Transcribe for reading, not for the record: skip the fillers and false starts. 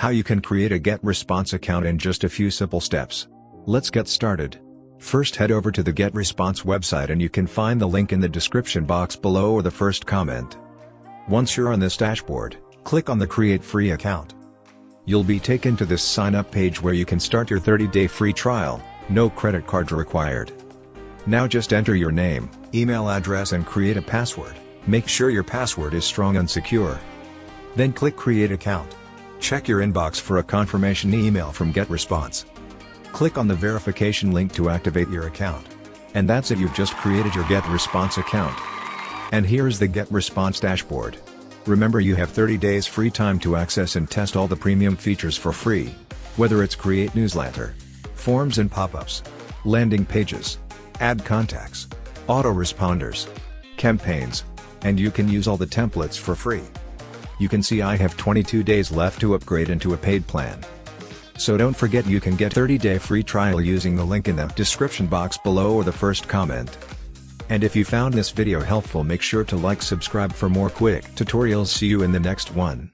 How you can create a GetResponse account in just a few simple steps. Let's get started. First, head over to the GetResponse website and you can find the link in the description box below or the first comment. Once you're on this dashboard, click on the Create Free Account. You'll be taken to this sign up page where you can start your 30-day free trial, no credit card required. Now just enter your name, email address and create a password. Make sure your password is strong and secure. Then click Create Account. Check your inbox for a confirmation email from GetResponse. Click on the verification link to activate your account. And that's it, you've just created your GetResponse account. And here is the GetResponse dashboard. Remember, you have 30 days free time to access and test all the premium features for free. Whether it's create newsletter, forms and pop-ups, landing pages, add contacts, autoresponders, campaigns, and you can use all the templates for free. You can see I have 22 days left to upgrade into a paid plan. So don't forget, you can get 30-day free trial using the link in the description box below or the first comment. And if you found this video helpful, make sure to like, subscribe for more quick tutorials. See you in the next one.